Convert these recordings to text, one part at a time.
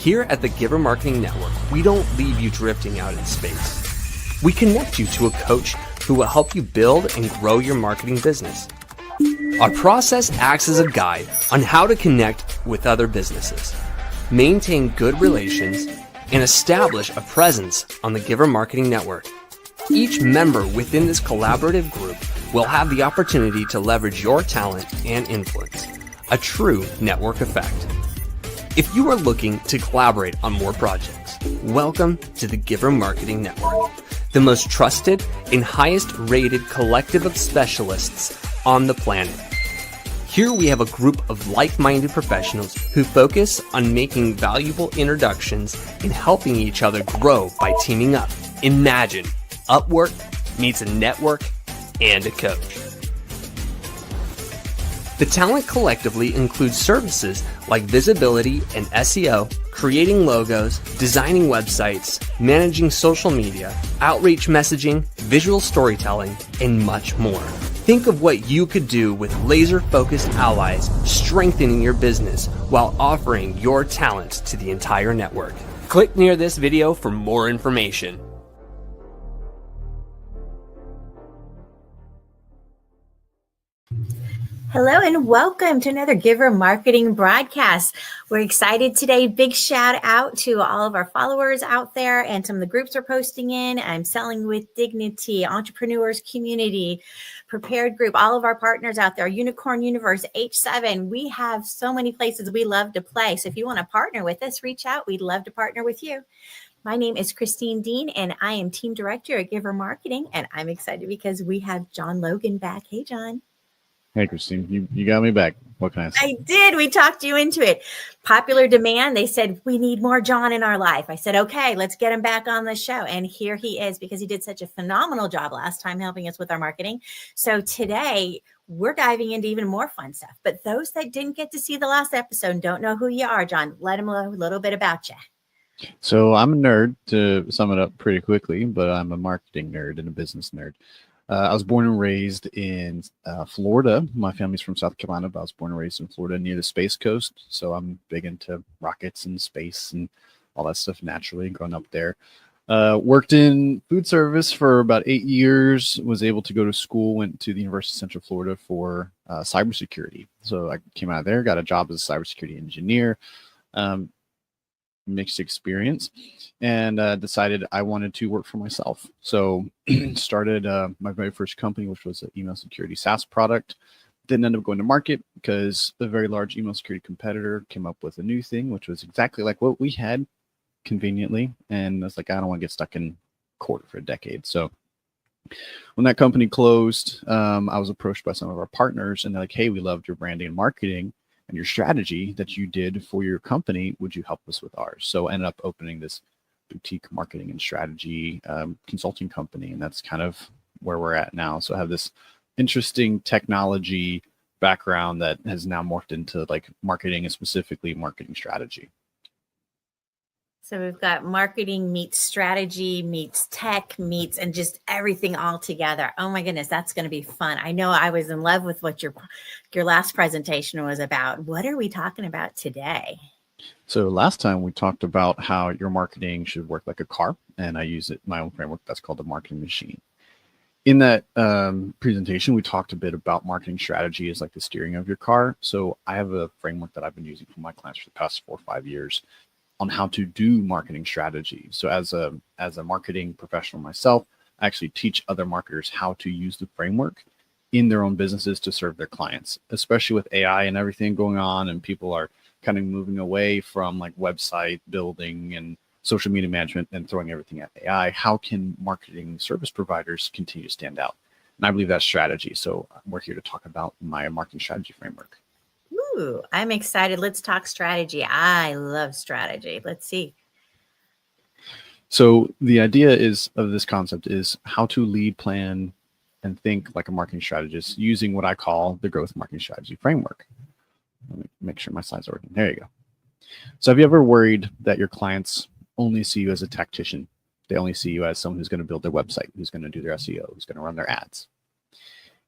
Here at the Giver Marketing Network, we don't leave you drifting out in space. We connect you to a coach who will help you build and grow your marketing business. Our process acts as a guide on how to connect with other businesses, maintain good relations, and establish a presence on the Giver Marketing Network. Each member within this collaborative group will have the opportunity to leverage your talent and influence, a true network effect. If you are looking to collaborate on more projects, welcome to the Giver Marketing Network, the most trusted and highest rated collective of specialists on the planet. Here we have a group of like-minded professionals who focus on making valuable introductions and helping each other grow by teaming up. Imagine Upwork meets a network and a coach. The talent collectively includes services like visibility and SEO, creating logos, designing websites, managing social media, outreach messaging, visual storytelling, and much more. Think of what you could do with laser-focused allies, strengthening your business while offering your talents to the entire network. Click near this video for more information. Hello and welcome to another Giver Marketing broadcast. We're excited today. Big shout out to all of our followers out there and some of the groups we're posting in. I'm Selling with Dignity, Entrepreneurs Community, Prepared Group, all of our partners out there, Unicorn Universe, H7. We have so many places we love to play. So if you want to partner with us, reach out. We'd love to partner with you. My name is Christine Deane and I am Team Director at Giver Marketing. And I'm excited because we have Jon Logan back. Hey, Jon. Hey, Christine, you got me back. What can I say? I did. We talked you into it. Popular demand. They said, we need more Jon in our life. I said, okay, let's get him back on the show. And here he is because he did such a phenomenal job last time helping us with our marketing. So today we're diving into even more fun stuff. But those that didn't get to see the last episode and don't know who you are, Jon, let them know a little bit about you. So I'm a nerd, to sum it up pretty quickly, but I'm a marketing nerd and a business nerd. I was born and raised in Florida. My family's from South Carolina, but I was born and raised in Florida near the Space Coast. So I'm big into rockets and space and all that stuff naturally growing up there. Worked in food service for about 8 years, was able to go to school, went to the University of Central Florida for cybersecurity. So I came out of there, got a job as a cybersecurity engineer. Mixed experience, and decided I wanted to work for myself. So started my very first company, which was an email security SaaS product. Didn't end up going to market because a very large email security competitor came up with a new thing, which was exactly like what we had conveniently. And I was like, I don't want to get stuck in court for a decade. So when that company closed, I was approached by some of our partners and they're like, hey, we loved your branding and marketing and your strategy that you did for your company. Would you help us with ours? So I ended up opening this boutique marketing and strategy consulting company. And that's kind of where we're at now. So I have this interesting technology background that has now morphed into like marketing and specifically marketing strategy. So we've got marketing meets strategy, meets tech, meets, and just everything all together. Oh my goodness, that's going to be fun. I know I was in love with what your last presentation was about. What are we talking about today? So last time we talked about how your marketing should work like a car, and I use my own framework that's called the marketing machine. In that presentation, we talked a bit about marketing strategy as like the steering of your car. So I have a framework that I've been using for my clients for the past 4 or 5 years on how to do marketing strategy. So as a marketing professional myself, I actually teach other marketers how to use the framework in their own businesses to serve their clients, especially with AI and everything going on. And people are kind of moving away from like website building and social media management and throwing everything at AI. How can marketing service providers continue to stand out? And I believe that's strategy. So we're here to talk about my marketing strategy framework. Ooh, I'm excited. Let's talk strategy. I love strategy. Let's see. So the idea of this concept is how to lead, plan, and think like a marketing strategist using what I call the growth marketing strategy framework. Let me make sure my slides are working. There you go. So have you ever worried that your clients only see you as a tactician? They only see you as someone who's going to build their website, who's going to do their SEO, who's going to run their ads.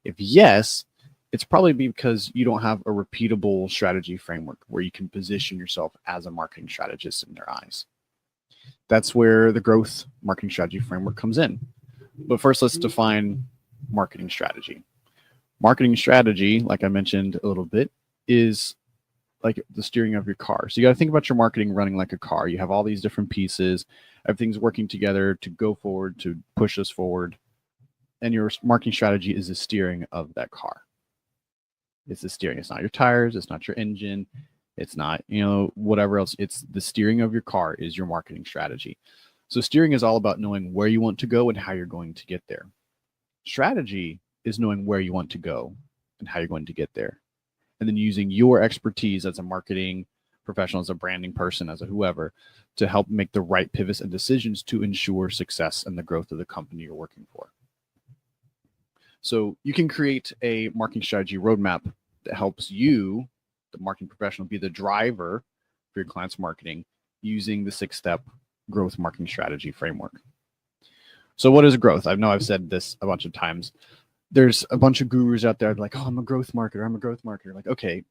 If yes, It's probably because you don't have a repeatable strategy framework where you can position yourself as a marketing strategist in their eyes. That's where the growth marketing strategy framework comes in. But first, let's define marketing strategy. Marketing strategy, like I mentioned a little bit, is like the steering of your car. So you got to think about your marketing running like a car. You have all these different pieces, everything's working together to go forward, to push us forward. And your marketing strategy is the steering of that car. It's the steering. It's not your tires. It's not your engine. It's not, whatever else. It's the steering of your car is your marketing strategy. So steering is all about knowing where you want to go and how you're going to get there. Strategy is knowing where you want to go and how you're going to get there. And then using your expertise as a marketing professional, as a branding person, as a whoever, to help make the right pivots and decisions to ensure success and the growth of the company you're working for. So you can create a marketing strategy roadmap that helps you, the marketing professional, be the driver for your client's marketing using the 6-step growth marketing strategy framework. So what is growth? I know I've said this a bunch of times. There's a bunch of gurus out there like, oh, I'm a growth marketer. I'm a growth marketer. Like, okay,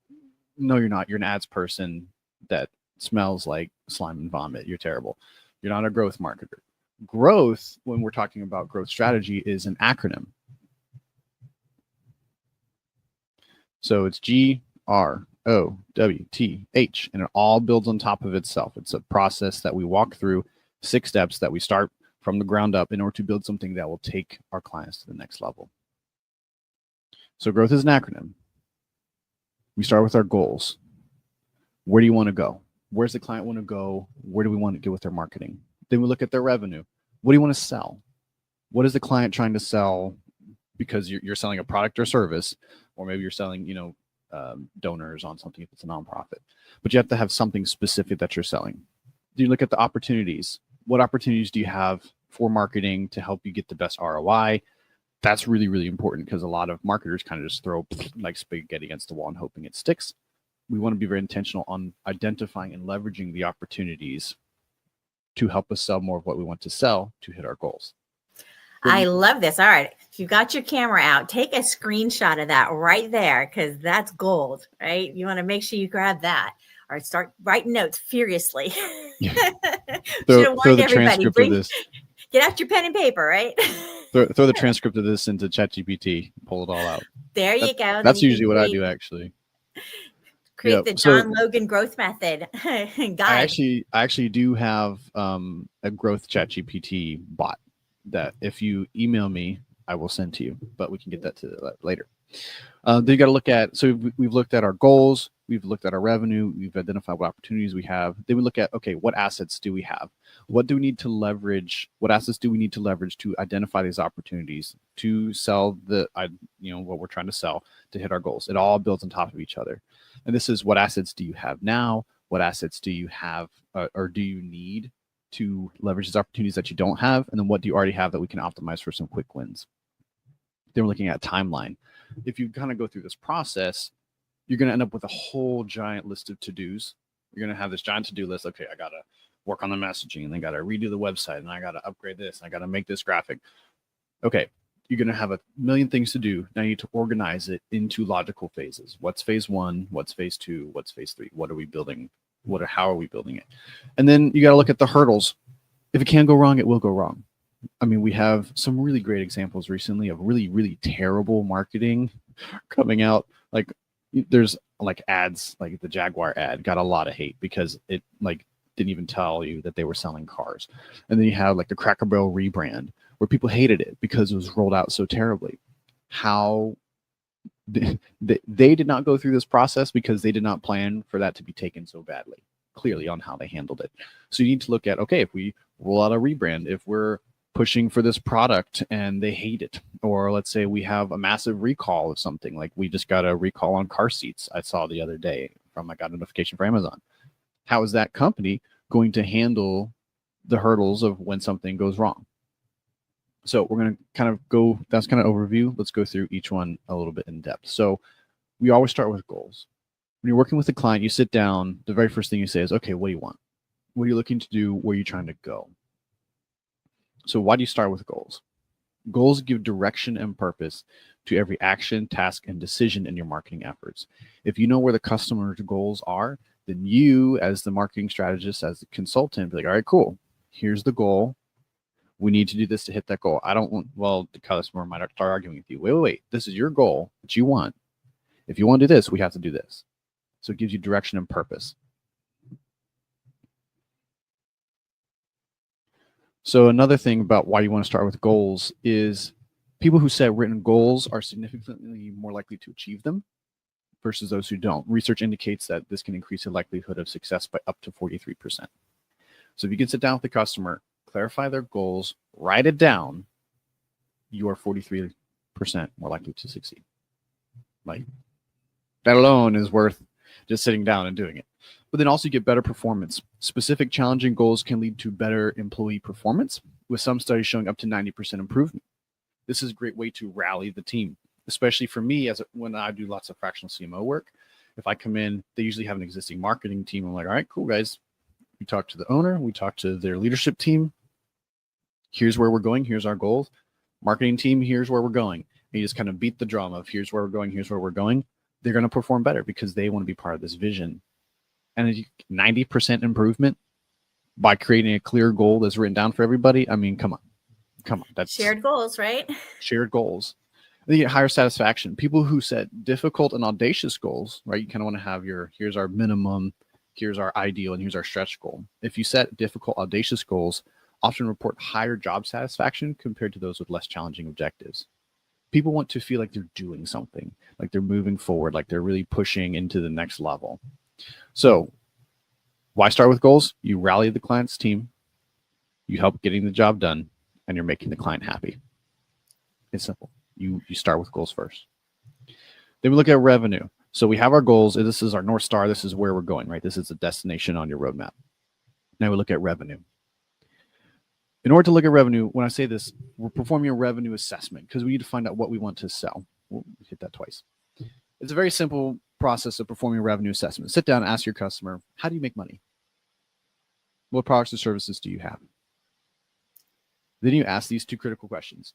no, you're not. You're an ads person that smells like slime and vomit. You're terrible. You're not a growth marketer. Growth, when we're talking about growth strategy, is an acronym. So it's GROWTH, and it all builds on top of itself. It's a process that we walk through, 6 steps that we start from the ground up in order to build something that will take our clients to the next level. So growth is an acronym. We start with our goals. Where do you want to go? Where's the client want to go? Where do we want to get with their marketing? Then we look at their revenue. What do you want to sell? What is the client trying to sell? Because you're selling a product or service, or maybe you're selling, donors on something if it's a nonprofit. But you have to have something specific that you're selling. Do you look at the opportunities? What opportunities do you have for marketing to help you get the best ROI? That's really, really important because a lot of marketers kind of just throw like spaghetti against the wall and hoping it sticks. We want to be very intentional on identifying and leveraging the opportunities to help us sell more of what we want to sell to hit our goals. I love this. All right. If you've got your camera out, take a screenshot of that right there because that's gold, right? You want to make sure you grab that or start writing notes furiously. throw the transcript of this. Get out your pen and paper, right? throw the transcript of this into ChatGPT, pull it all out. There you go. That's usually what I do, actually. Create the Jon Logan growth method guide. I actually do have a growth ChatGPT bot that if you email me, I will send to you, but we can get that to later. Then you got to look at, so we've looked at our goals, we've looked at our revenue, we've identified what opportunities we have. Then we look at, okay, what assets do we have? What do we need to leverage? What assets do we need to leverage to identify these opportunities to sell what we're trying to sell to hit our goals? It all builds on top of each other. And this is what assets do you have now? What assets do you have or do you need to leverage these opportunities that you don't have? And then what do you already have that we can optimize for some quick wins? Then we're looking at timeline. If you kind of go through this process, you're going to end up with a whole giant list of to-dos. You're going to have this giant to-do list. Okay, I got to work on the messaging, and then got to redo the website, and I got to upgrade this, and I got to make this graphic. Okay, you're going to have a million things to do. Now you need to organize it into logical phases. What's phase 1? What's phase 2? What's phase 3? What are we building? How are we building it? And then you got to look at the hurdles. If it can go wrong, it will go wrong. I mean, we have some really great examples recently of really, really terrible marketing coming out. Like there's like ads, like the Jaguar ad got a lot of hate because it didn't even tell you that they were selling cars. And then you have like the Cracker Barrel rebrand where people hated it because it was rolled out so terribly. How they did not go through this process because they did not plan for that to be taken so badly, clearly, on how they handled it. So you need to look at, okay, if we roll out a rebrand, if we're pushing for this product and they hate it, or let's say we have a massive recall of something, like we just got a recall on car seats I saw the other day I got a notification for Amazon. How is that company going to handle the hurdles of when something goes wrong? So we're going to kind of go, that's kind of overview. Let's go through each one a little bit in depth. So we always start with goals. When you're working with a client, you sit down, the very first thing you say is, okay, what do you want? What are you looking to do? Where are you trying to go? So why do you start with goals? Goals give direction and purpose to every action, task, and decision in your marketing efforts. If you know where the customer's goals are, then you, as the marketing strategist, as the consultant, be like, all right, cool. Here's the goal. We need to do this to hit that goal. I don't want, well, the customer might start arguing with you. Wait. This is your goal that you want. If you want to do this, we have to do this. So it gives you direction and purpose. So another thing about why you want to start with goals is people who set written goals are significantly more likely to achieve them versus those who don't. Research indicates that this can increase the likelihood of success by up to 43%. So if you can sit down with the customer, clarify their goals, write it down, you are 43% more likely to succeed. Like, that alone is worth just sitting down and doing it. But then also you get better performance. Specific challenging goals can lead to better employee performance, with some studies showing up to 90% improvement. This is a great way to rally the team, especially for me when I do lots of fractional CMO work. If I come in, they usually have an existing marketing team. I'm like, all right, cool, guys. We talk to the owner. We talk to their leadership team. Here's where we're going. Here's our goals. Marketing team, here's where we're going. And you just kind of beat the drum of here's where we're going. Here's where we're going. They're going to perform better because they want to be part of this vision. And 90% improvement by creating a clear goal that's written down for everybody. I mean, come on. That's shared goals, right? Shared goals. They get higher satisfaction. People who set difficult and audacious goals, right? You kind of want to have here's our minimum, here's our ideal, and here's our stretch goal. If you set difficult, audacious goals, often report higher job satisfaction compared to those with less challenging objectives. People want to feel like they're doing something, like they're moving forward, like they're really pushing into the next level. So why start with goals? You rally the client's team, you help getting the job done, and you're making the client happy. It's simple. You start with goals first. Then we look at revenue. So we have our goals. This is our North Star. This is where we're going, right? This is the destination on your roadmap. Now we look at revenue. In order to look at revenue, when I say this, we're performing a revenue assessment because we need to find out what we want to sell. We'll hit that twice. It's a very simple process of performing a revenue assessment. Sit down and ask your customer, how do you make money? What products or services do you have? Then you ask these two critical questions.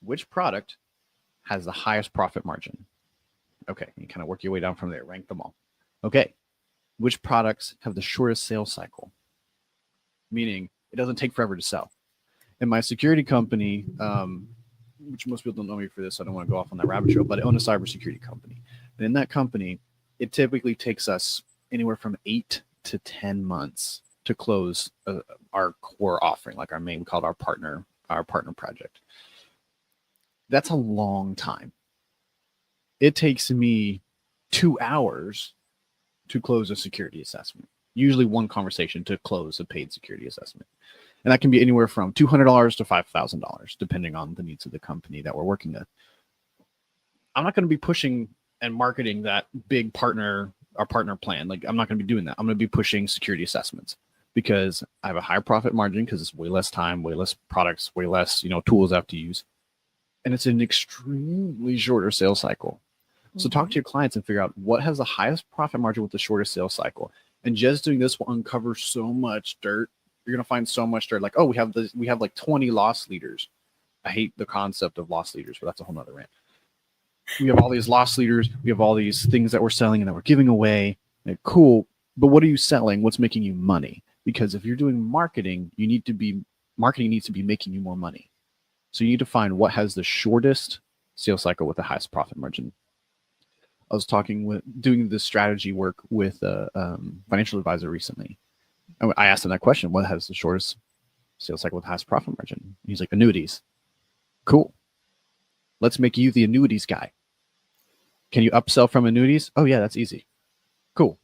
Which product has the highest profit margin? Okay, you kind of work your way down from there, rank them all. Okay, which products have the shortest sales cycle? Meaning it doesn't take forever to sell. In my security company, which most people don't know me for this, so I don't want to go off on that rabbit trail, but I own a cybersecurity company. And in that company, it typically takes us anywhere from 8 to 10 months to close our core offering, like our main, we call it our partner project. That's a long time. It takes me 2 hours to close a security assessment. Usually one conversation to close a paid security assessment. And that can be anywhere from $200 to $5,000, depending on the needs of the company that we're working with. I'm not going to be pushing and marketing that big our partner plan. Like, I'm not going to be doing that. I'm going to be pushing security assessments because I have a higher profit margin because it's way less time, way less products, way less, tools I have to use. And it's an extremely shorter sales cycle. So talk to your clients and figure out what has the highest profit margin with the shortest sales cycle. And just doing this will uncover so much dirt. You're going to find so much dirt. Like, oh, we have like 20 loss leaders. I hate the concept of loss leaders, but that's a whole nother rant. We have all these loss leaders. We have all these things that we're selling and that we're giving away. Like, cool. But what are you selling? What's making you money? Because if you're doing marketing, marketing needs to be making you more money. So you need to find what has the shortest sales cycle with the highest profit margin. I was doing this strategy work with a financial advisor recently. And I asked him that question, what has the shortest sales cycle with the highest profit margin? He's like, annuities. Cool. Let's make you the annuities guy. Can you upsell from annuities? Oh yeah, that's easy. Cool.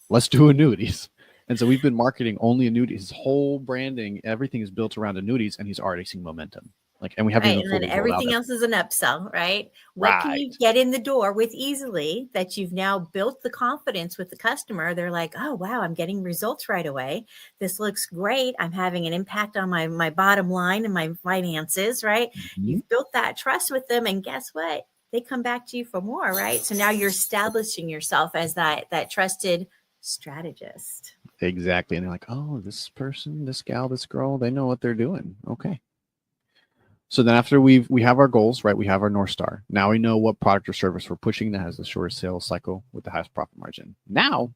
Let's do annuities. And so we've been marketing only annuities. His whole branding, everything is built around annuities, and he's already seeing momentum. And we haven't even and then everything else is an upsell, right? What can you get in the door with easily that you've now built the confidence with the customer? They're like, oh, wow, I'm getting results right away. This looks great. I'm having an impact on my bottom line and my finances, right? Mm-hmm. You've built that trust with them. And guess what? They come back to you for more, right? So now you're establishing yourself as that trusted strategist. Exactly. And they're like, oh, this person, this gal, this girl, they know what they're doing. Okay. So then after we have our goals, right? We have our North Star. Now we know what product or service we're pushing that has the shortest sales cycle with the highest profit margin. Now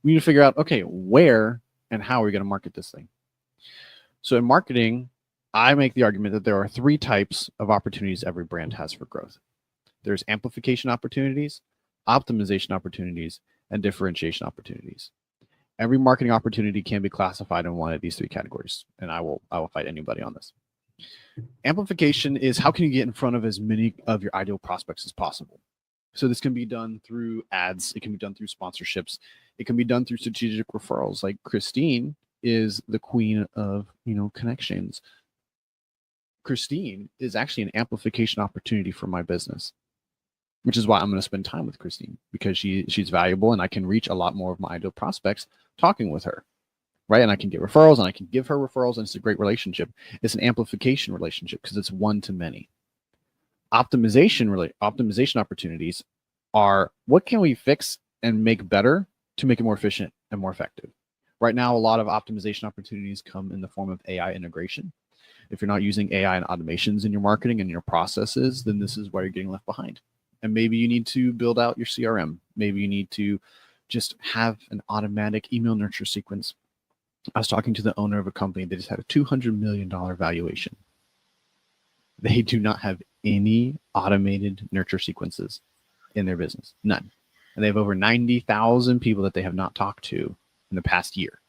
we need to figure out, okay, where and how are we going to market this thing? So in marketing, I make the argument that there are 3 types of opportunities every brand has for growth. There's amplification opportunities, optimization opportunities, and differentiation opportunities. Every marketing opportunity can be classified in one of these 3 categories, and I will fight anybody on this. Amplification is how can you get in front of as many of your ideal prospects as possible. So this can be done through ads, it can be done through sponsorships, it can be done through strategic referrals. Like Christine is the queen of, connections. Christine is actually an amplification opportunity for my business, which is why I'm going to spend time with Christine, because she's valuable and I can reach a lot more of my ideal prospects talking with her, right? And I can get referrals and I can give her referrals, and it's a great relationship. It's an amplification relationship because it's one to many. Optimization opportunities are what can we fix and make better to make it more efficient and more effective. Right now, a lot of optimization opportunities come in the form of AI integration. If you're not using AI and automations in your marketing and your processes, then this is where you're getting left behind. And maybe you need to build out your CRM. Maybe you need to just have an automatic email nurture sequence. I was talking to the owner of a company that just had a $200 million valuation. They do not have any automated nurture sequences in their business, none. And they have over 90,000 people that they have not talked to in the past year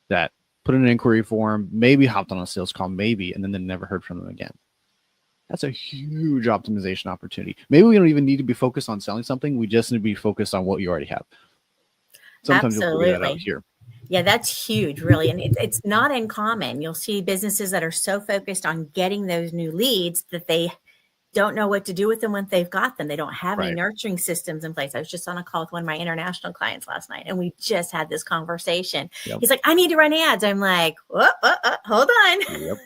that put in an inquiry form, maybe hopped on a sales call, maybe, and then they never heard from them again. That's a huge optimization opportunity. Maybe we don't even need to be focused on selling something. We just need to be focused on what you already have. Sometimes you'll figure that out here. Yeah, that's huge, really. And it's not uncommon. You'll see businesses that are so focused on getting those new leads that they don't know what to do with them when they've got them. They don't have any nurturing systems in place. I was just on a call with one of my international clients last night, and we just had this conversation. Yep. He's like, I need to run ads. I'm like, hold on. Yep.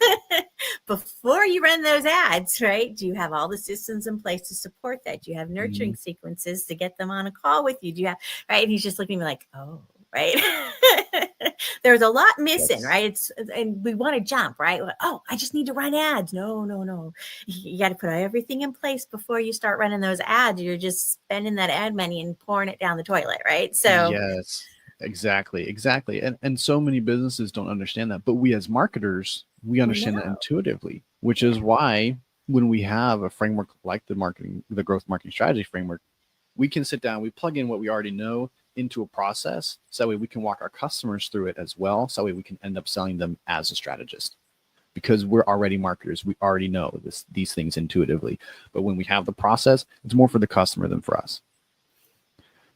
Before you run those ads, right? Do you have all the systems in place to support that? Do you have nurturing sequences to get them on a call with you? Do you have, right? And he's just looking at me like, oh, right. There's a lot missing, right? And we want to jump, right? Oh, I just need to run ads. No. You got to put everything in place before you start running those ads. You're just spending that ad money and pouring it down the toilet, right? So yes, exactly. And so many businesses don't understand that, but we as marketers, we understand that intuitively, which is why when we have a framework like the growth marketing strategy framework, we can sit down, we plug in what we already know into a process, so that way we can walk our customers through it as well, so that way we can end up selling them as a strategist, because we're already marketers. We already know these things intuitively, but when we have the process, it's more for the customer than for us.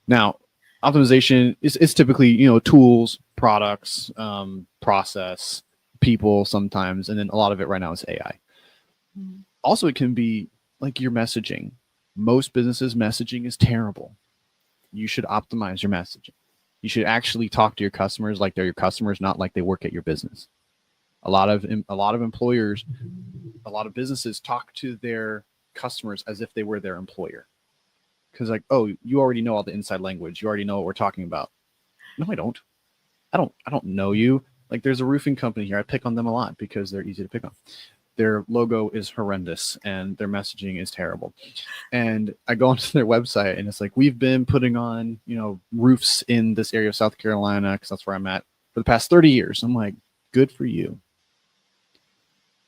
Now, optimization is typically, tools, products, process, people sometimes, and then a lot of it right now is AI. Also, it can be like your messaging. Most businesses' messaging is terrible. You should optimize your messaging. You should actually talk to your customers like they're your customers, not like they work at your business. A lot of employers, a lot of businesses talk to their customers as if they were their employer. Because like, oh, you already know all the inside language. You already know what we're talking about. No, I don't. I don't know you. Like, there's a roofing company here. I pick on them a lot because they're easy to pick on. Their logo is horrendous and their messaging is terrible. And I go onto their website and it's like, we've been putting on, roofs in this area of South Carolina, because that's where I'm at, for the past 30 years. I'm like, good for you.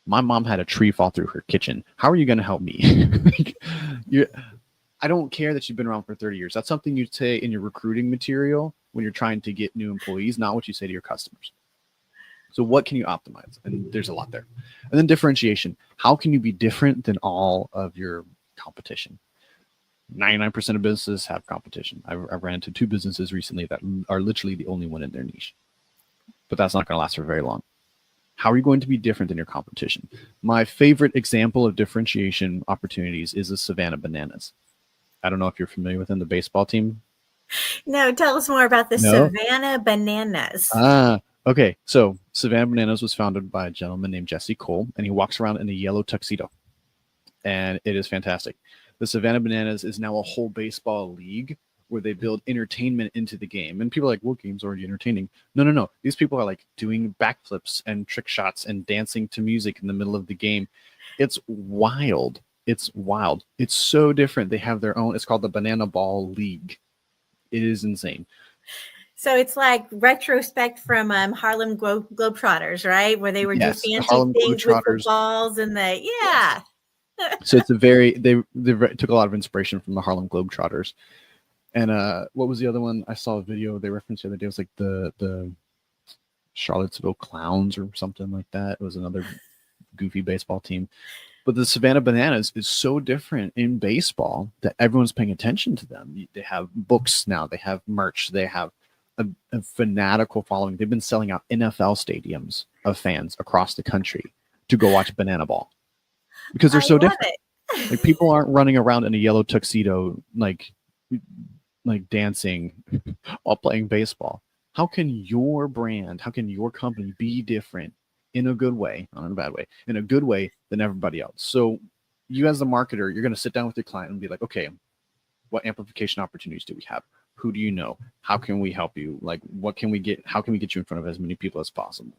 My mom had a tree fall through her kitchen. How are you going to help me? I don't care that you've been around for 30 years. That's something you say in your recruiting material when you're trying to get new employees, not what you say to your customers. So what can you optimize? And there's a lot there. And then differentiation. How can you be different than all of your competition? 99% of businesses have competition. I ran into 2 businesses recently that are literally the only one in their niche. But that's not going to last for very long. How are you going to be different than your competition? My favorite example of differentiation opportunities is the Savannah Bananas. I don't know if you're familiar with them, the baseball team. No, tell us more about the Savannah Bananas. Okay, so Savannah Bananas was founded by a gentleman named Jesse Cole, and he walks around in a yellow tuxedo, and it is fantastic. The Savannah Bananas is now a whole baseball league where they build entertainment into the game, and people are like, well, game's already entertaining. No. These people are like doing backflips and trick shots and dancing to music in the middle of the game, It's wild. It's wild. It's so different. They have their own, it's called the Banana Ball League. It is insane. So it's like retrospect from Harlem Globetrotters, right? Where they were do Yes, the fancy Harlem things with the Globetrotters. balls and the, Yes. So it's a very, they took a lot of inspiration from the Harlem Globetrotters. And what was the other one? I saw a video they referenced the other day. It was like the Charlottesville Clowns or something like that. It was another goofy baseball team. But the Savannah Bananas is so different in baseball that everyone's paying attention to them. They have books now. They have merch. They have a fanatical following. They've been selling out NFL stadiums of fans across the country to go watch Banana Ball because they're so different. Like people aren't running around in a yellow tuxedo like dancing while playing baseball. How can your brand, how can your company be different in a good way, not in a bad way, in a good way than everybody else? So you as the marketer, you're going to sit down with your client and be like, okay, what amplification opportunities do we have? Who do you know? How can we help you? Like, what can we get? How can we get you in front of as many people as possible?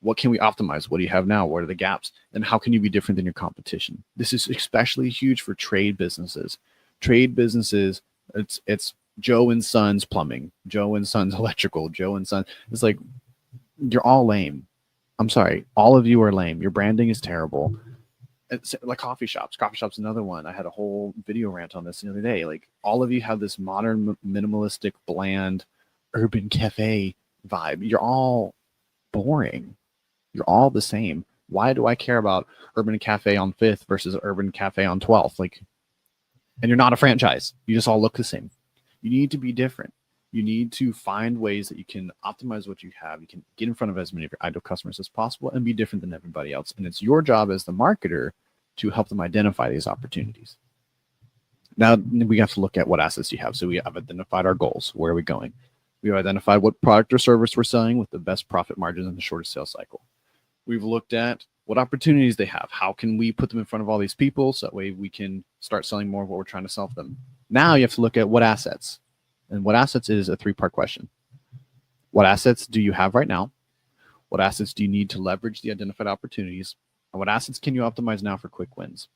What can we optimize? What do you have now? What are the gaps? And how can you be different than your competition? This is especially huge for trade businesses. Trade businesses, it's Joe and Sons Plumbing, Joe and Sons Electrical, Joe and Sons. It's like, you're all lame. I'm sorry. All of you are lame. Your branding is terrible. It's like coffee shops. Coffee shops, another one. I had a whole video rant on this the other day. Like all of you have this modern, minimalistic, bland, urban cafe vibe. You're all boring. You're all the same. Why do I care about urban cafe on 5th versus urban cafe on 12th? Like, and you're not a franchise. You just all look the same. You need to be different. You need to find ways that you can optimize what you have. You can get in front of as many of your ideal customers as possible and be different than everybody else. And it's your job as the marketer to help them identify these opportunities. Now we have to look at what assets you have. So we have identified our goals. Where are we going? We've identified what product or service we're selling with the best profit margins and the shortest sales cycle. We've looked at what opportunities they have. How can we put them in front of all these people so that way we can start selling more of what we're trying to sell them? Now you have to look at what assets. And what assets is a 3-part question. What assets do you have right now? What assets do you need to leverage the identified opportunities? And what assets can you optimize now for quick wins?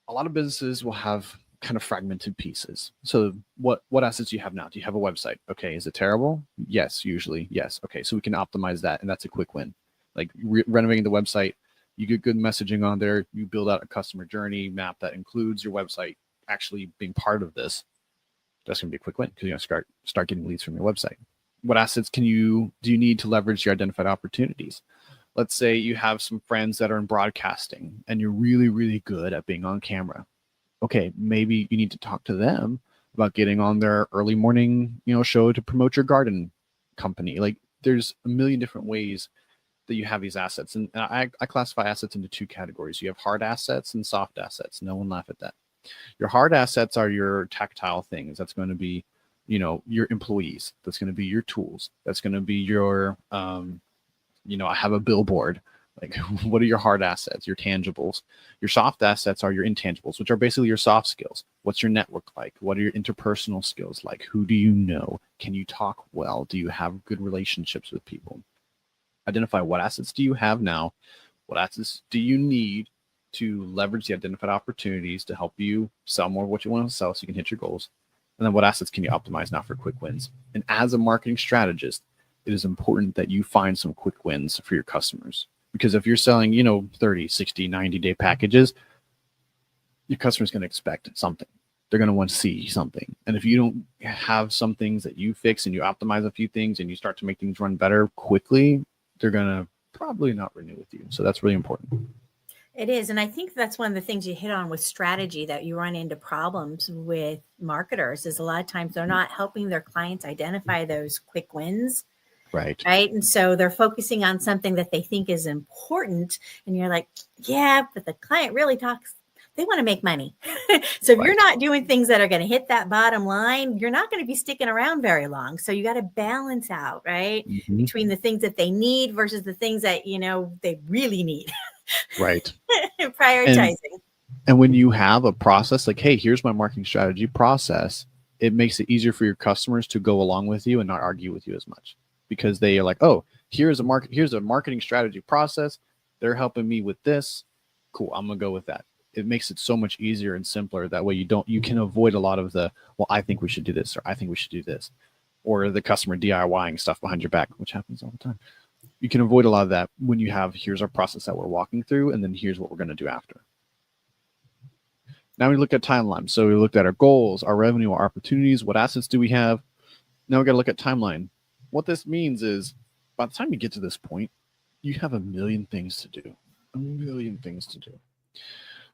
A lot of businesses will have kind of fragmented pieces. So what assets do you have now? Do you have a website? Okay, is it terrible? Yes, usually. Yes. Okay, so we can optimize that, and that's a quick win. Like renovating the website, you get good messaging on there, you build out a customer journey map that includes your website actually being part of this. That's going to be a quick win because you're going to start getting leads from your website. What assets do you need to leverage your identified opportunities? Let's say you have some friends that are in broadcasting and you're really, really good at being on camera. Okay, maybe you need to talk to them about getting on their early morning, show to promote your garden company. Like there's a million different ways that you have these assets. And I classify assets into 2 categories. You have hard assets and soft assets. No one laugh at that. Your hard assets are your tactile things. That's going to be, your employees. That's going to be your tools. That's going to be your, I have a billboard. Like, what are your hard assets, your tangibles? Your soft assets are your intangibles, which are basically your soft skills. What's your network like? What are your interpersonal skills like? Who do you know? Can you talk well? Do you have good relationships with people? Identify what assets do you have now? What assets do you need to leverage the identified opportunities to help you sell more of what you want to sell so you can hit your goals? And then what assets can you optimize now for quick wins? And as a marketing strategist, it is important that you find some quick wins for your customers. Because if you're selling, 30, 60, 90-day packages, your customer's going to expect something. They're going to want to see something. And if you don't have some things that you fix and you optimize a few things and you start to make things run better quickly, they're going to probably not renew with you. So that's really important. It is. And I think that's one of the things you hit on with strategy that you run into problems with marketers is a lot of times they're not helping their clients identify those quick wins. Right. And so they're focusing on something that they think is important. And you're like, yeah, but the client really they want to make money. So if you're not doing things that are going to hit that bottom line, you're not going to be sticking around very long. So you got to balance out, right? Mm-hmm. Between the things that they need versus the things that, they really need. Right. Prioritizing. And when you have a process like, hey, here's my marketing strategy process, it makes it easier for your customers to go along with you and not argue with you as much because they are like, oh, here's a marketing strategy process. They're helping me with this. Cool. I'm going to go with that. It makes it so much easier and simpler. That way you can avoid a lot of the, well, I think we should do this, or I think we should do this, or the customer DIYing stuff behind your back, which happens all the time. You can avoid a lot of that when you have, here's our process that we're walking through, and then here's what we're going to do after. Now we look at timeline. So we looked at our goals, our revenue, our opportunities, what assets do we have? Now we got to look at timeline. What this means is by the time you get to this point, you have a million things to do. A million things to do.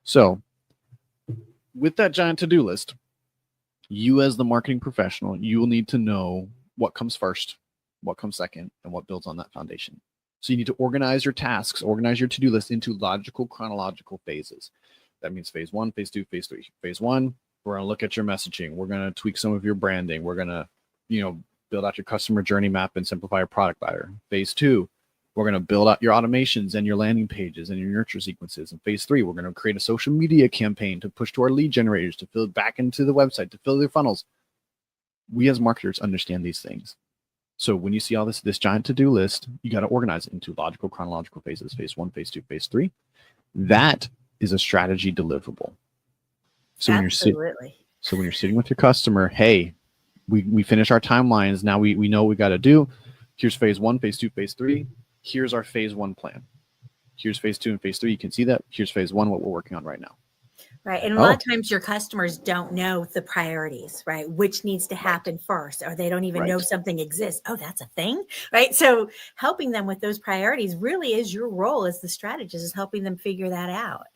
So with that giant to-do list, you as the marketing professional, you will need to know what comes first, what comes second, and what builds on that foundation. So you need to organize your tasks, organize your to-do list into logical, chronological phases. That means phase 1, phase 2, phase 3. Phase 1, we're going to look at your messaging. We're going to tweak some of your branding. We're going to, build out your customer journey map and simplify your product ladder. Phase 2, we're going to build out your automations and your landing pages and your nurture sequences. And phase 3, we're going to create a social media campaign to push to our lead generators, to fill back into the website, to fill their funnels. We as marketers understand these things. So when you see all this giant to-do list, you got to organize it into logical, chronological phases. Phase 1, phase 2, phase 3. That is a strategy deliverable. So when you're sitting with your customer, hey, we finish our timelines. Now we know what we got to do. Here's phase 1, phase 2, phase 3. Here's our phase 1 plan. Here's phase 2 and phase 3. You can see that. Here's phase 1, what we're working on right now. Right. And a lot of times your customers don't know the priorities, right? Which needs to happen first, or they don't even know something exists. Oh, that's a thing, right? So helping them with those priorities really is your role as the strategist, is helping them figure that out.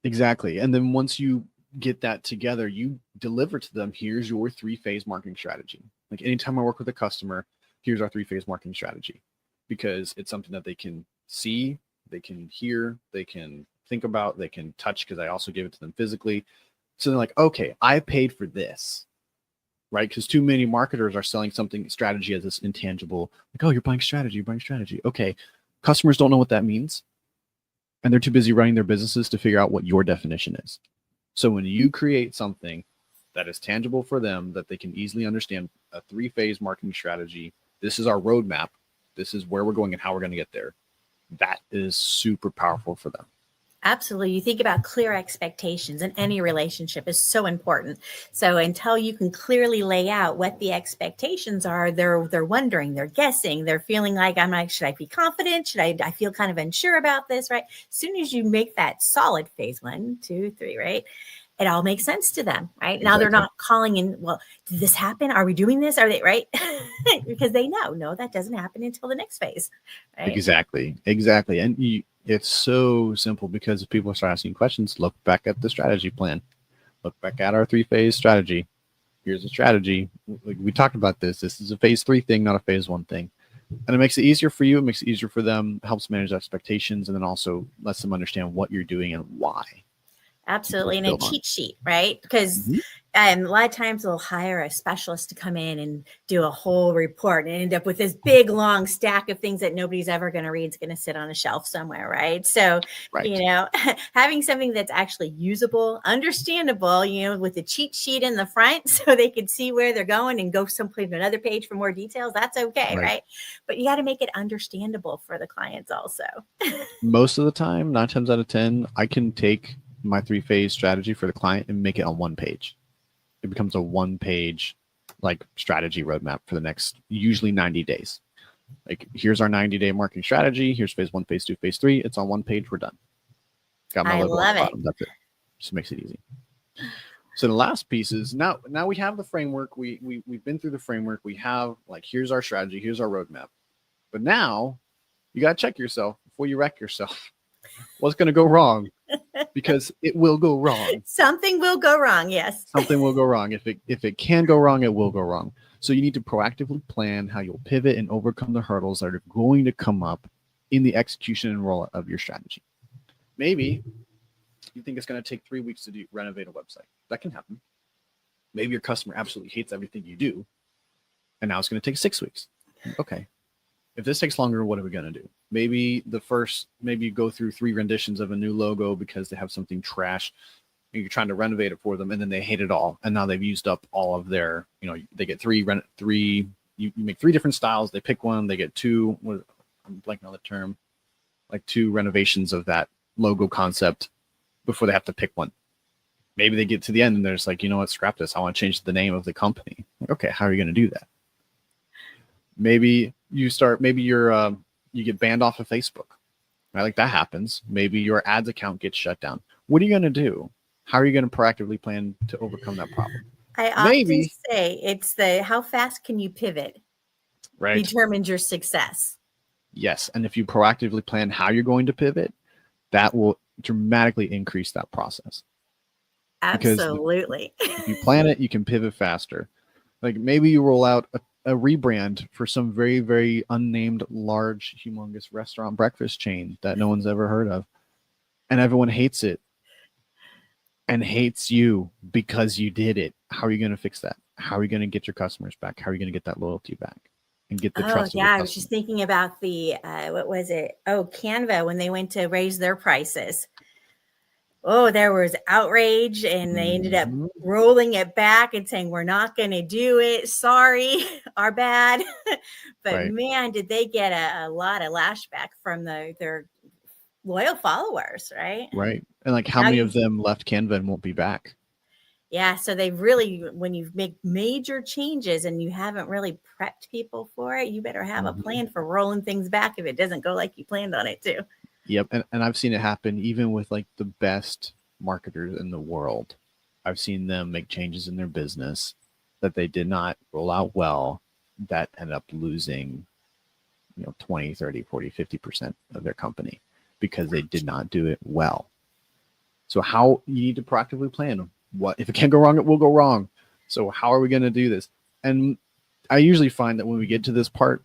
Exactly. And then once you get that together, you deliver to them, here's your 3-phase marketing strategy. Like anytime I work with a customer, here's our 3-phase marketing strategy, because it's something that they can see, they can hear, they can think about, they can touch, because I also give it to them physically. So they're like, okay, I paid for this, right? Because too many marketers are selling strategy as this intangible, like, oh, you're buying strategy. Okay. Customers don't know what that means. And they're too busy running their businesses to figure out what your definition is. So when you create something that is tangible for them, that they can easily understand, a 3-phase marketing strategy, this is our roadmap, this is where we're going and how we're going to get there, that is super powerful for them. Absolutely. You think about clear expectations in any relationship is so important. So until you can clearly lay out what the expectations are, they're wondering, they're guessing, they're feeling like, should I be confident? Should I feel kind of unsure about this, right? As soon as you make that solid phase 1, 2, 3, right? It all makes sense to them, right? Exactly. Now they're not calling in, well, did this happen? Are we doing this? Are they right? Because they know, no, that doesn't happen until the next phase. Right? Exactly. And it's so simple, because if people start asking questions, look back at the strategy plan, look back at our 3-phase strategy. Here's a strategy. We talked about this. This is a phase 3 thing, not a phase 1 thing. And it makes it easier for you. It makes it easier for them, helps manage expectations, and then also lets them understand what you're doing and why. Absolutely. And a cheat sheet, right? Because a lot of times they'll hire a specialist to come in and do a whole report and end up with this big, long stack of things that nobody's ever going to read. It's going to sit on a shelf somewhere, right? So, having something that's actually usable, understandable, with a cheat sheet in the front so they can see where they're going and go someplace, another page for more details, that's okay, right? But you got to make it understandable for the clients also. Most of the time, 9 times out of 10, I can take my 3-phase strategy for the client and make it on 1 page. It becomes a 1-page strategy roadmap for the next usually 90 days. Like, here's our 90-day marketing strategy. Here's phase 1, phase 2, phase 3. It's on 1 page. We're done. Got my logo on the bottom. That's it. Just makes it easy. So the last piece is now we have the framework. We've been through the framework. We have here's our strategy. Here's our roadmap. But now you got to check yourself before you wreck yourself. What's going to go wrong? Because it will go wrong. Something will go wrong. Yes. Something will go wrong. If it can go wrong, it will go wrong. So you need to proactively plan how you'll pivot and overcome the hurdles that are going to come up in the execution and rollout of your strategy. Maybe you think it's going to take 3 weeks to renovate a website. That can happen. Maybe your customer absolutely hates everything you do, and now it's going to take 6 weeks. Okay. If this takes longer, what are we going to do? Maybe you go through 3 renditions of a new logo because they have something trash. And you're trying to renovate it for them, and then they hate it all. And now they've used up all of their, they get you make 3 different styles. They pick one, they get 2. I'm blanking on the term. like 2 renovations of that logo concept before they have to pick one. Maybe they get to the end and they're just like, you know what, scrap this. I want to change the name of the company. Like, okay, how are you going to do that? Maybe you get banned off of Facebook, right? Like that happens. Maybe your ads account gets shut down. What are you going to do? How are you going to proactively plan to overcome that problem? I often say it's how fast can you pivot? Right. Determines your success. Yes. And if you proactively plan how you're going to pivot, that will dramatically increase that process. Absolutely. If you plan it, you can pivot faster. Like maybe you roll out a rebrand for some very, very unnamed, large, humongous restaurant breakfast chain that no one's ever heard of. And everyone hates it and hates you because you did it. How are you going to fix that? How are you going to get your customers back? How are you going to get that loyalty back and get the trust? Yeah, I was just thinking about the, what was it? Oh, Canva, when they went to raise their prices. Oh, there was outrage and they ended up rolling it back and saying, we're not going to do it. Sorry, our bad. But right. Man, did they get a lot of lashback from their loyal followers, right? Right. And like how many of them left Canva and won't be back? Yeah. So they really, when you make major changes and you haven't really prepped people for it, you better have a plan for rolling things back if it doesn't go like you planned on it too. Yep. And I've seen it happen even with like the best marketers in the world. I've seen them make changes in their business that they did not roll out well that end up losing, 20, 30, 40, 50% of their company because they did not do it well. So how you need to proactively plan what, if it can't go wrong, it will go wrong. So how are we going to do this? And I usually find that when we get to this part,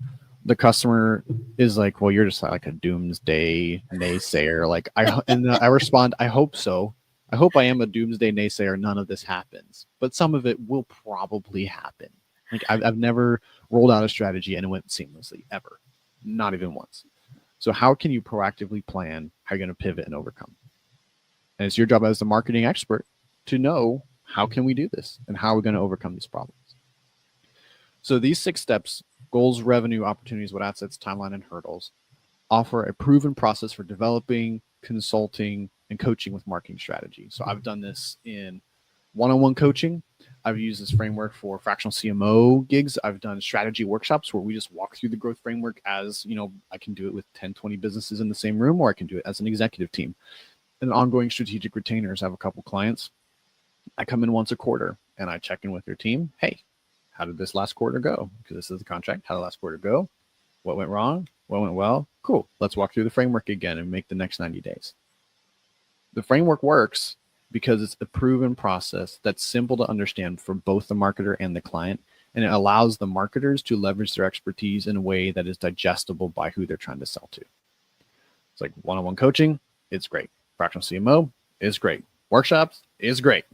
the customer is like, well, you're just like a doomsday naysayer. Like I respond, I hope so. I hope I am a doomsday naysayer. None of this happens, but some of it will probably happen. Like I've never rolled out a strategy and it went seamlessly ever, not even once. So how can you proactively plan how you're going to pivot and overcome? And it's your job as the marketing expert to know how can we do this and how are we going to overcome these problems. So these 6 steps: goals, revenue, opportunities, what assets, timeline, and hurdles, offer a proven process for developing, consulting, and coaching with marketing strategy. So I've done this in one-on-one coaching. I've used this framework for fractional CMO gigs. I've done strategy workshops where we just walk through the growth framework as, I can do it with 10, 20 businesses in the same room, or I can do it as an executive team. And ongoing strategic retainers. I have a couple clients. I come in once a quarter and I check in with their team. Hey, how did this last quarter go? Because this is the contract. How did the last quarter go? What went wrong? What went well? Cool. Let's walk through the framework again and make the next 90 days. The framework works because it's a proven process that's simple to understand for both the marketer and the client. And it allows the marketers to leverage their expertise in a way that is digestible by who they're trying to sell to. It's like one-on-one coaching. It's great. Fractional CMO is great. Workshops is great.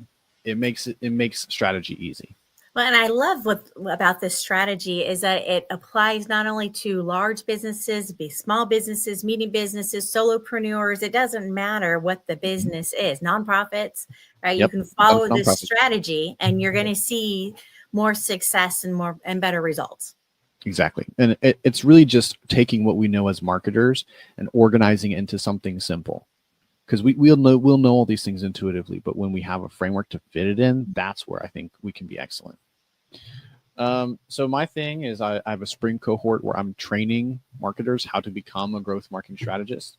It makes strategy easy. Well, and I love about this strategy is that it applies not only to large businesses, small businesses, medium businesses, solopreneurs. It doesn't matter what the business is, nonprofits, right? Yep. You can follow this strategy and you're going to see more success and better results. Exactly. And it's really just taking what we know as marketers and organizing it into something simple. Because we'll know all these things intuitively, but when we have a framework to fit it in, that's where I think we can be excellent. So my thing is I have a spring cohort where I'm training marketers how to become a growth marketing strategist.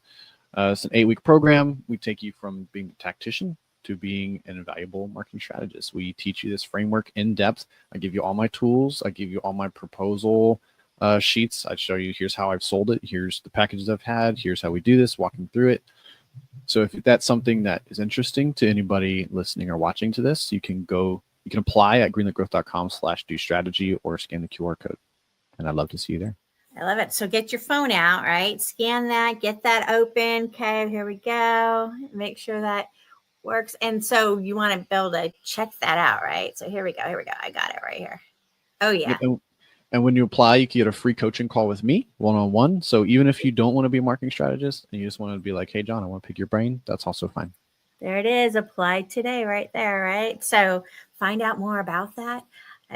It's an 8-week program. We take you from being a tactician to being an invaluable marketing strategist. We teach you this framework in depth. I give you all my tools. I give you all my proposal sheets. I show you, here's how I've sold it. Here's the packages I've had. Here's how we do this, walking through it. So if that's something that is interesting to anybody listening or watching to this, you can apply at greenlitgrowth.com/do-strategy or scan the QR code. And I'd love to see you there. I love it. So get your phone out, right? Scan that, get that open. Okay, here we go. Make sure that works. And so you want to be able to check that out, right? So here we go. I got it right here. Oh, yeah. And when you apply, you can get a free coaching call with me, one-on-one. So even if you don't want to be a marketing strategist and you just want to be like, hey, Jon, I want to pick your brain, that's also fine. There it is. Applied today right there, right? So find out more about that.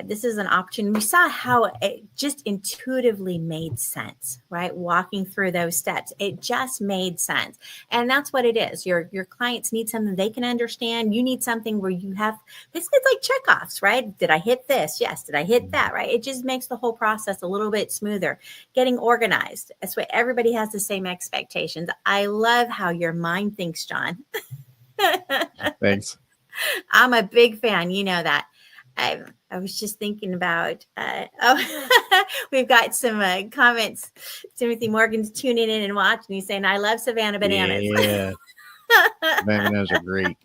this is an opportunity. We saw how it just intuitively made sense, right? Walking through those steps, it just made sense. And that's what it is. Your clients need something they can understand. You need something where you have, basically it's like checkoffs, right? Did I hit this? Yes. Did I hit that? Right? It just makes the whole process a little bit smoother, getting organized. That's why everybody has the same expectations. I love how your mind thinks, Jon. Thanks. I'm a big fan. You know that. I was just thinking about, we've got some comments. Timothy Morgan's tuning in and watching. He's saying, I love Savannah bananas. Yeah. Bananas are great.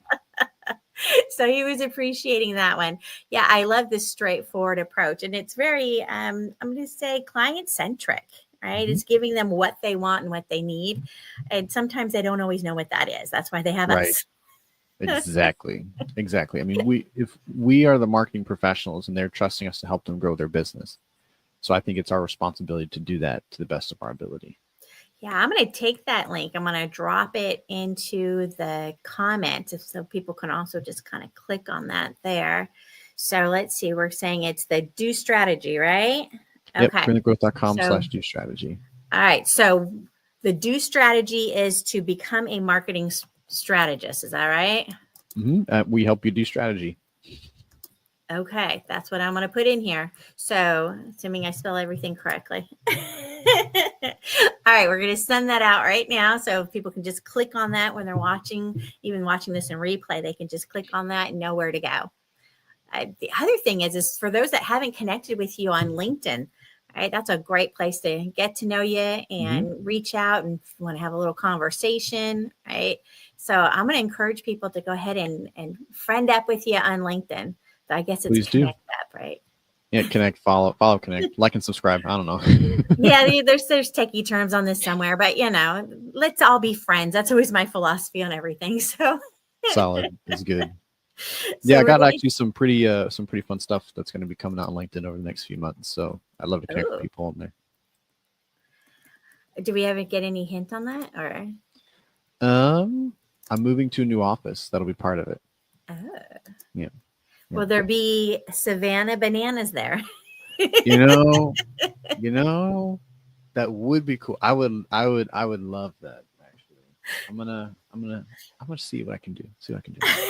So he was appreciating that one. Yeah, I love this straightforward approach. And it's very, I'm going to say client centric, right? It's giving them what they want and what they need. And sometimes they don't always know what that is. That's why they have us. Exactly. I mean, if we are the marketing professionals and they're trusting us to help them grow their business. So I think it's our responsibility to do that to the best of our ability. Yeah, I'm going to take that link. I'm going to drop it into the comments so people can also just kind of click on that there. So let's see. We're saying it's the do strategy, right? Yep, Okay. greenlitgrowth.com/do strategy. All right. So the do strategy is to become a marketing strategist. Is that right? We help you do strategy. Okay. That's what I'm going to put in here. So assuming I spell everything correctly. All right. We're going to send that out right now. So people can just click on that when they're watching, even watching this in replay, they can just click on that and know where to go. The other thing is for those that haven't connected with you on LinkedIn, right? That's a great place to get to know you and reach out and want to have a little conversation, right? So I'm going to encourage people to go ahead and friend up with you on LinkedIn. So I guess it's Please connect do. up, right? Yeah, connect, follow, connect, like and subscribe. I don't know. Yeah, there's techie terms on this somewhere, but let's all be friends. That's always my philosophy on everything. So solid is good. So yeah, I got actually some pretty fun stuff that's going to be coming out on LinkedIn over the next few months. So I'd love to connect with people on there. Do we ever get any hint on that, or? I'm moving to a new office. That'll be part of it. Oh. Yeah. Will there be Savannah bananas there? You know, that would be cool. I would love that. Actually, I'm gonna see what I can do.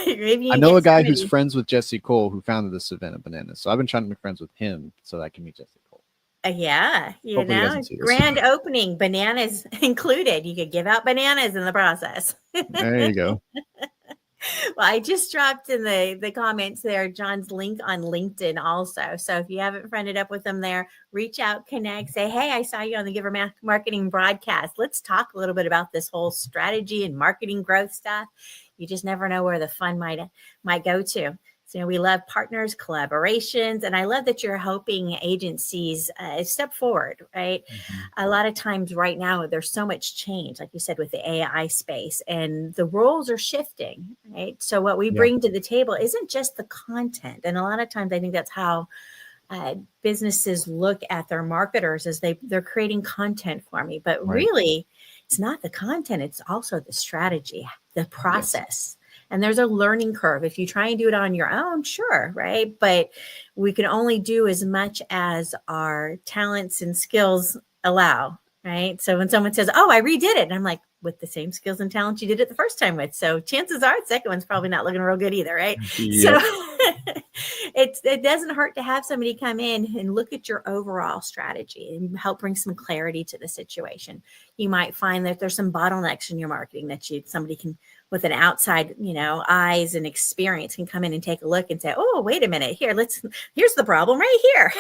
Maybe I know a guy who's friends with Jesse Cole who founded the Savannah Bananas. So I've been trying to make friends with him so that I can meet Jesse Cole. Yeah, grand opening, bananas included. You could give out bananas in the process. There you go. Well, I just dropped in the comments there Jon's link on LinkedIn also. So if you haven't friended up with them there, reach out, connect, say, hey, I saw you on the Giver Marketing broadcast. Let's talk a little bit about this whole strategy and marketing growth stuff. You just never know where the fun might go to. So we love partners, collaborations, and I love that you're helping agencies step forward, right? A lot of times right now, there's so much change, like you said, with the AI space, and the roles are shifting, right? So what we bring to the table isn't just the content. And a lot of times I think that's how businesses look at their marketers as they're creating content for me. But really, it's not the content, it's also the strategy, the process. Yes. And there's a learning curve. If you try and do it on your own, sure, right? But we can only do as much as our talents and skills allow, right? So when someone says, oh, I redid it, and I'm like, with the same skills and talents you did it the first time with. So chances are the second one's probably not looking real good either, right? Yep. So it doesn't hurt to have somebody come in and look at your overall strategy and help bring some clarity to the situation. You might find that there's some bottlenecks in your marketing that somebody can, with an outside, eyes and experience, can come in and take a look and say, oh, wait a minute, here's the problem right here.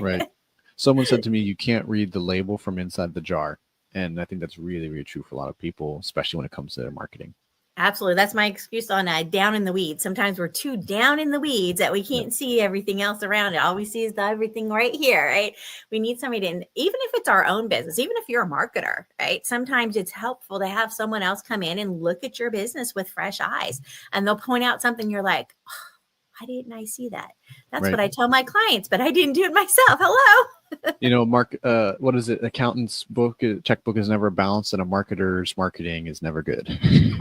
Right. Someone said to me, you can't read the label from inside the jar. And I think that's really, really true for a lot of people, especially when it comes to their marketing. Absolutely. That's my excuse on down in the weeds. Sometimes we're too down in the weeds that we can't see everything else around it. All we see is everything right here, right? We need somebody to, even if it's our own business, even if you're a marketer, right? Sometimes it's helpful to have someone else come in and look at your business with fresh eyes. And they'll point out something you're like, oh, why didn't I see that? That's what I tell my clients, but I didn't do it myself. Hello. Mark, what is it? Accountant's checkbook is never balanced, and a marketer's marketing is never good.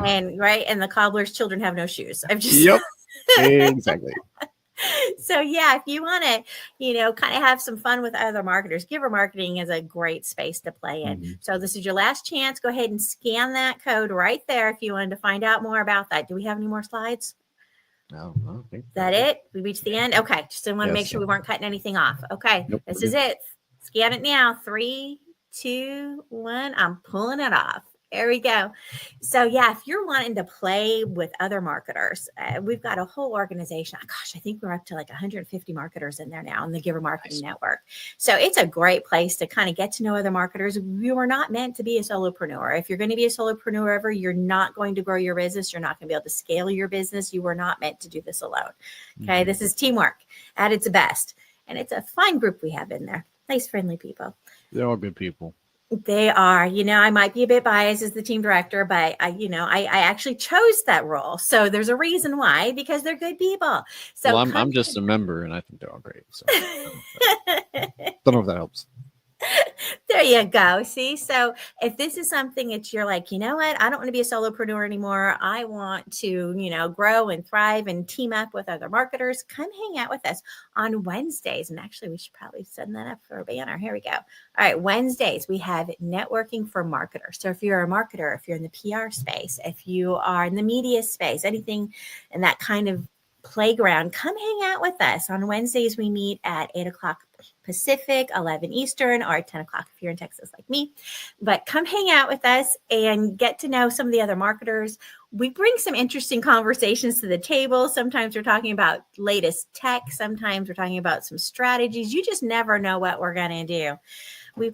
And the cobbler's children have no shoes. Yep, exactly. So yeah, if you want to, kind of have some fun with other marketers, giver marketing is a great space to play in. Mhm. So this is your last chance. Go ahead and scan that code right there if you wanted to find out more about that. Do we have any more slides? No, I don't think Is that it? We reached the end? Okay. Just didn't want to Yes, make sure we weren't cutting anything off. Okay. Nope, This we're is it. Scan it now. 3, 2, 1. I'm pulling it off. There we go. So yeah, if you're wanting to play with other marketers, we've got a whole organization. Gosh, I think we're up to like 150 marketers in there now in the Giver Marketing Network. So it's a great place to kind of get to know other marketers. You are not meant to be a solopreneur. If you're going to be a solopreneur ever, you're not going to grow your business. You're not going to be able to scale your business. You were not meant to do this alone. Okay. This is teamwork at its best. And it's a fine group we have in there. Nice, friendly people. They're all good people. They are, I might be a bit biased as the team director, but I actually chose that role. So there's a reason why, because they're good people. So Well, I'm just a member, and I think they're all great. So don't know if that helps. There you go. See, so if this is something that you're like, you know what, I don't want to be a solopreneur anymore. I want to, grow and thrive and team up with other marketers. Come hang out with us on Wednesdays. And actually, we should probably send that up for a banner. Here we go. All right. Wednesdays, we have networking for marketers. So if you're a marketer, if you're in the PR space, if you are in the media space, anything in that kind of playground, come hang out with us. On Wednesdays, we meet at 8 o'clock Pacific, 11 Eastern, or 10 o'clock if you're in Texas like me. But come hang out with us and get to know some of the other marketers. We bring some interesting conversations to the table. Sometimes we're talking about latest tech. Sometimes we're talking about some strategies. You just never know what we're going to do.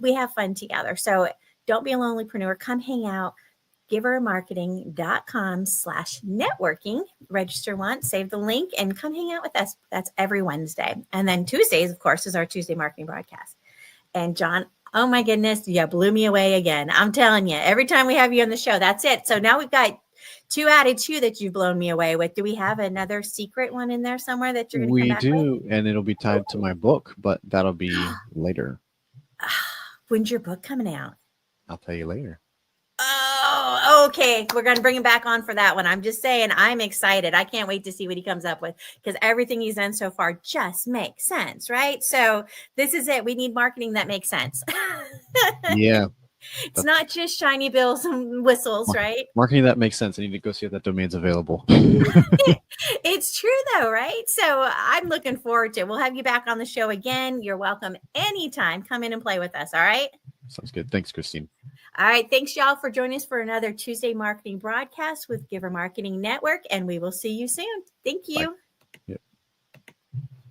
We have fun together. So don't be a lonelypreneur. Come hang out. givermarketing.com/networking. Register once, save the link, and come hang out with us. That's every Wednesday. And then Tuesdays, of course, is our Tuesday marketing broadcast. And Jon, oh my goodness, you blew me away again. I'm telling you, every time we have you on the show, that's it. So now we've got 2 added 2 that you've blown me away with. Do we have another secret one in there somewhere that you're going to come back with? We do, and it'll be tied to my book, but that'll be later. When's your book coming out? I'll tell you later. Oh, okay. We're going to bring him back on for that one. I'm just saying, I'm excited. I can't wait to see what he comes up with, because everything he's done so far just makes sense, right? So this is it. We need marketing that makes sense. Yeah. It's not just shiny bells and whistles, right? Marketing that makes sense. I need to go see if that domain's available. It's true though, right? So I'm looking forward to it. We'll have you back on the show again. You're welcome anytime. Come in and play with us. All right. Sounds good. Thanks, Christine. All right. Thanks, y'all, for joining us for another Tuesday marketing broadcast with Giver Marketing Network. And we will see you soon. Thank you. Bye. Yep.